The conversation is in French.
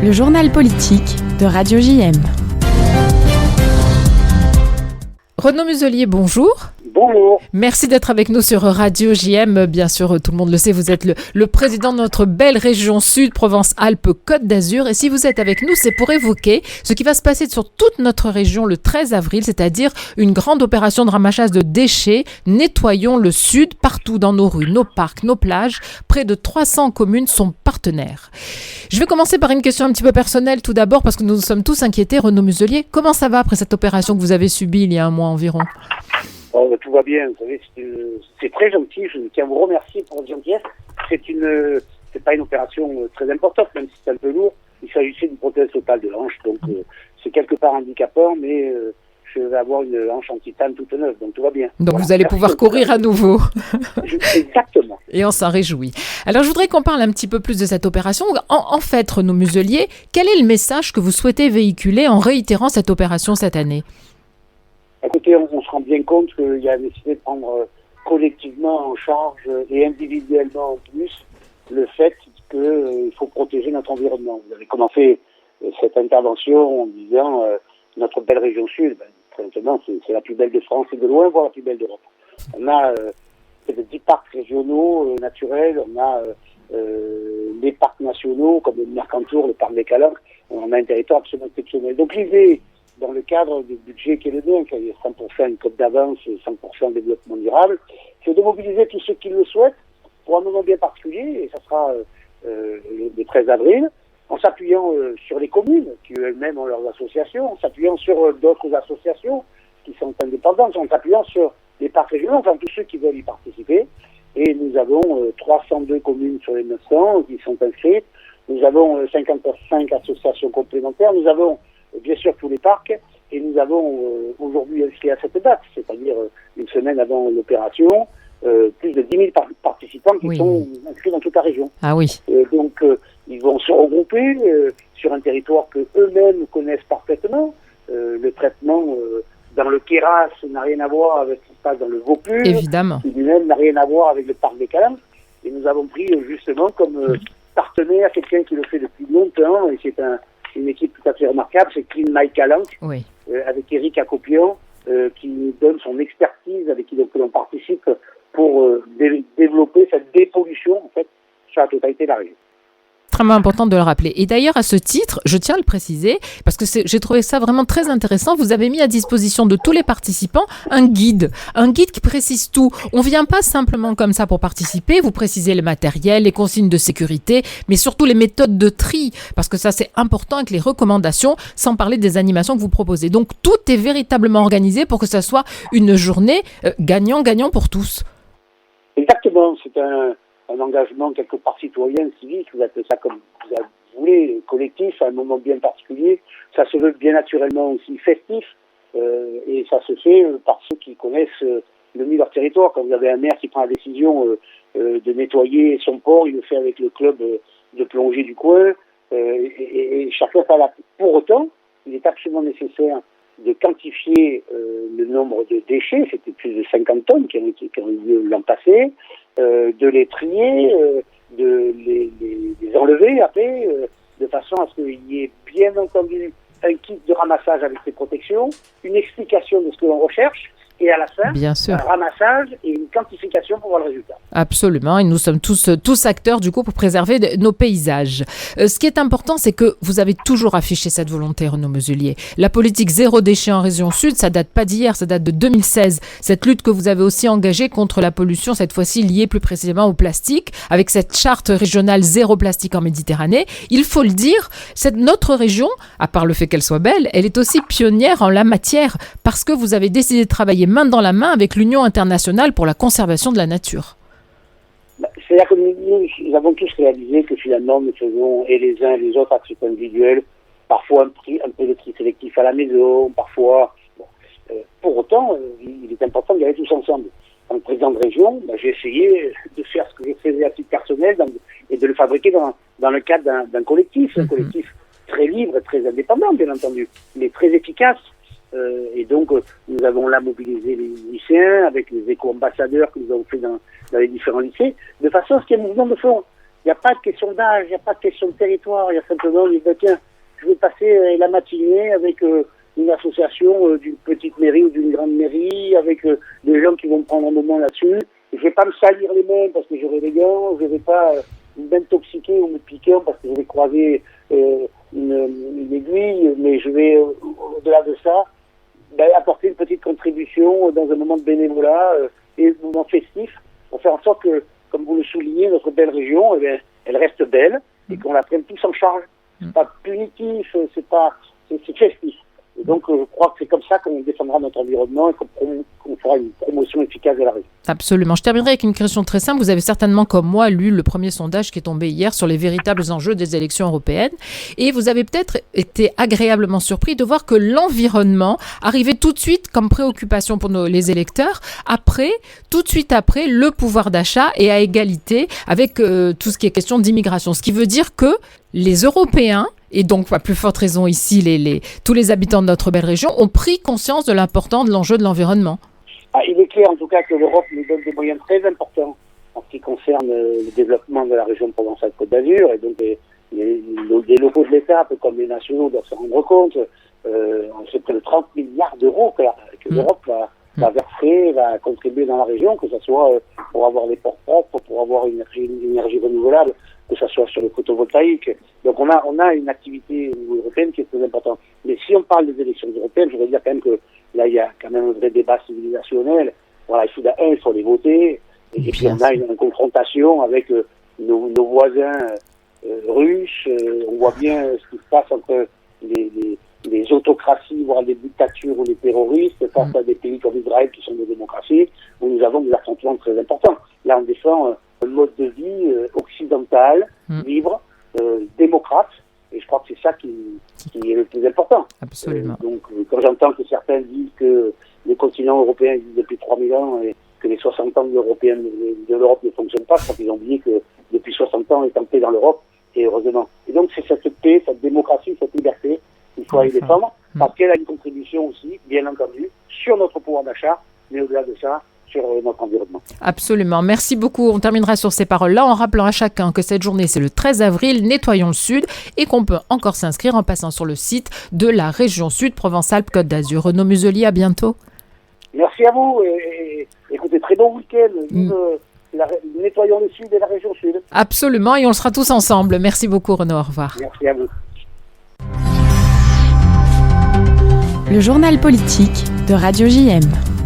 Le journal politique de Radio JM. Renaud Muselier, bonjour. Bonjour. Merci d'être avec nous sur Radio JM. Bien sûr, tout le monde le sait, vous êtes le président de notre belle région Sud, Provence-Alpes-Côte d'Azur. Et si vous êtes avec nous, c'est pour évoquer ce qui va se passer sur toute notre région le 13 avril, c'est-à-dire une grande opération de ramassage de déchets. Nettoyons le Sud, partout dans nos rues, nos parcs, nos plages. Près de 300 communes sont partenaires. Je vais commencer par une question un petit peu personnelle tout d'abord, parce que nous nous sommes tous inquiétés. Renaud Muselier, comment ça va après cette opération que vous avez subie il y a un mois environ ? Tout va bien, vous savez, c'est très gentil, je tiens à vous remercier pour votre gentillesse. C'est pas une opération très importante, même si c'est un peu lourd. Il s'agissait d'une prothèse totale de hanche, donc c'est quelque part handicapant, mais je vais avoir une hanche en titane toute neuve, donc tout va bien. Donc voilà, vous allez pouvoir courir à nouveau. Exactement. Et on s'en réjouit. Alors je voudrais qu'on parle un petit peu plus de cette opération. En fait, Renaud Muselier, quel est le message que vous souhaitez véhiculer en réitérant cette opération cette année ? Écoutez, on se rend bien compte qu'il y a la nécessité de prendre collectivement en charge et individuellement en plus le fait qu'il faut protéger notre environnement. Vous avez commencé cette intervention en disant notre belle région Sud, très simplement, c'est la plus belle de France et de loin, voire la plus belle d'Europe. On a près de 10 parcs régionaux naturels, on a les parcs nationaux comme le Mercantour, le parc des Calanques, on a un territoire absolument exceptionnel. Donc l'idée, dans le cadre du budget qui est le nôtre, qui est 100% une cote d'avance et 100% développement durable, c'est de mobiliser tous ceux qui le souhaitent pour un moment bien particulier, et ça sera le 13 avril, en s'appuyant sur les communes, qui elles-mêmes ont leurs associations, en s'appuyant sur d'autres associations qui sont indépendantes, en s'appuyant sur les parcs régionaux, enfin tous ceux qui veulent y participer. Et nous avons 302 communes sur les 900 qui sont inscrites, nous avons 55 associations complémentaires, nous avons bien sûr tous les parcs, et nous avons aujourd'hui inscrit à cette date, c'est-à-dire une semaine avant l'opération, plus de 10 000 participants qui sont inscrits dans toute la région. Ah oui. Donc ils vont se regrouper sur un territoire que eux-mêmes connaissent parfaitement. Le traitement dans le Queyras n'a rien à voir avec ce qui se passe dans le Vaucluse. Évidemment. Qui lui-même n'a rien à voir avec le parc des Calanques. Et nous avons pris justement comme partenaire quelqu'un qui le fait depuis longtemps, et c'est une équipe tout à fait remarquable, c'est Clean My Calanque, avec Eric Acopian, qui nous donne son expertise, avec qui donc, l'on participe pour développer cette dépollution, en fait, sur la totalité de la région. Extrêmement important de le rappeler. Et d'ailleurs, à ce titre, je tiens à le préciser, parce que j'ai trouvé ça vraiment très intéressant, vous avez mis à disposition de tous les participants un guide qui précise tout. On ne vient pas simplement comme ça pour participer, vous précisez le matériel, les consignes de sécurité, mais surtout les méthodes de tri, parce que ça c'est important avec les recommandations, sans parler des animations que vous proposez. Donc tout est véritablement organisé pour que ça soit une journée gagnant-gagnant pour tous. Exactement, c'est un engagement quelque part citoyen, civique, vous appelez ça comme vous voulez, collectif, à un moment bien particulier. Ça se veut bien naturellement aussi festif, et ça se fait par ceux qui connaissent le mieux leur territoire. Quand vous avez un maire qui prend la décision de nettoyer son port, il le fait avec le club de plongée du coin, et chacun fait la... Pour autant, il est absolument nécessaire de quantifier le nombre de déchets, c'était plus de 50 tonnes qui ont eu lieu l'an passé, de les trier, de les enlever après, de façon à ce qu'il y ait bien entendu un kit de ramassage avec ses protections, une explication de ce que l'on recherche, et à la fin, un ramassage et une quantification pour voir le résultat. Absolument, et nous sommes tous acteurs du coup pour préserver nos paysages. Ce qui est important, c'est que vous avez toujours affiché cette volonté, Renaud Muselier. La politique zéro déchet en région Sud, ça date pas d'hier, ça date de 2016. Cette lutte que vous avez aussi engagée contre la pollution, cette fois-ci liée plus précisément au plastique, avec cette charte régionale zéro plastique en Méditerranée. Il faut le dire, notre région, à part le fait qu'elle soit belle, elle est aussi pionnière en la matière, parce que vous avez décidé de travailler main dans la main avec l'Union internationale pour la conservation de la nature. C'est-à-dire que nous avons tous réalisé que finalement nous faisons, et les uns et les autres à titre individuel, parfois un peu de tri sélectif à la maison, parfois... pour autant, il est important d'y aller tous ensemble. En tant que président de région, j'ai essayé de faire ce que je faisais à titre personnel et de le fabriquer dans le cadre d'un collectif, un collectif très libre, très indépendant bien entendu, mais très efficace. Et donc, nous avons là mobilisé les lycéens avec les éco-ambassadeurs que nous avons fait dans les différents lycées, de façon à ce qu'il y ait un mouvement de fond. n'y a pas de question d'âge, il n'y a pas de question de territoire. Il y a simplement, on dit, tiens, je vais passer la matinée avec une association d'une petite mairie ou d'une grande mairie, avec des gens qui vont me prendre un moment là-dessus. Je ne vais pas me salir les mains parce que j'aurai des gants, je ne vais pas m'intoxiquer ou me piquer parce que je vais croiser une aiguille, mais je vais, au-delà de ça, apporter une petite contribution dans un moment de bénévolat et un moment festif pour faire en sorte que, comme vous le soulignez, notre belle région, elle reste belle et qu'on la prenne tous en charge. C'est pas punitif, c'est festif. Et donc, je crois que c'est comme ça qu'on défendra notre environnement et qu'on fera une promotion efficace de la région. Absolument. Je terminerai avec une question très simple. Vous avez certainement, comme moi, lu le premier sondage qui est tombé hier sur les véritables enjeux des élections européennes. Et vous avez peut-être été agréablement surpris de voir que l'environnement arrivait tout de suite comme préoccupation pour les électeurs, tout de suite après, le pouvoir d'achat et à égalité avec tout ce qui est question d'immigration. Ce qui veut dire que les Européens, et donc, à plus forte raison ici, tous les habitants de notre belle région ont pris conscience de l'importance de l'enjeu de l'environnement. Il est clair en tout cas que l'Europe nous donne des moyens très importants en ce qui concerne le développement de la région Provence-Alpes-Côte d'Azur, et donc des locaux de l'État, un peu comme les nationaux, doivent se rendre compte. C'est près de 30 milliards d'euros que l'Europe va verser, va contribuer dans la région, que ce soit pour avoir des ports propres, pour avoir une énergie renouvelable, que ce soit sur le photovoltaïque. Donc on a une activité européenne qui est très importante. Mais si on parle des élections européennes, je voudrais dire quand même que là il y a quand même un vrai débat civilisationnel. Voilà, il faut les voter. Et puis on a une confrontation avec nos voisins russes. On voit bien ce qui se passe entre les autocraties, voire les dictatures ou les terroristes, face à des pays comme Israël qui sont des démocraties, où nous avons des affrontements très importants. Là on défend un mode de vie occidental, libre, démocrate, et je crois que c'est ça qui est le plus important. Absolument. Donc, quand j'entends que certains disent que le continent européen existe depuis 3000 ans et que les 60 ans de l'Europe ne fonctionnent pas, je crois qu'ils ont oublié que depuis 60 ans, on est en paix dans l'Europe, et heureusement. Et donc, c'est cette paix, cette démocratie, cette liberté qu'il faut aller défendre, parce qu'elle a une contribution aussi, bien entendu, sur notre pouvoir d'achat, mais au-delà de ça, sur notre environnement. Absolument. Merci beaucoup. On terminera sur ces paroles-là en rappelant à chacun que cette journée, c'est le 13 avril, Nettoyons le Sud, et qu'on peut encore s'inscrire en passant sur le site de la région Sud, Provence-Alpes-Côte d'Azur. Renaud Muselier, à bientôt. Merci à vous et écoutez, très bon week-end. Nettoyons le Sud et la région Sud. Absolument, et on le sera tous ensemble. Merci beaucoup, Renaud. Au revoir. Merci à vous. Le journal politique de Radio JM.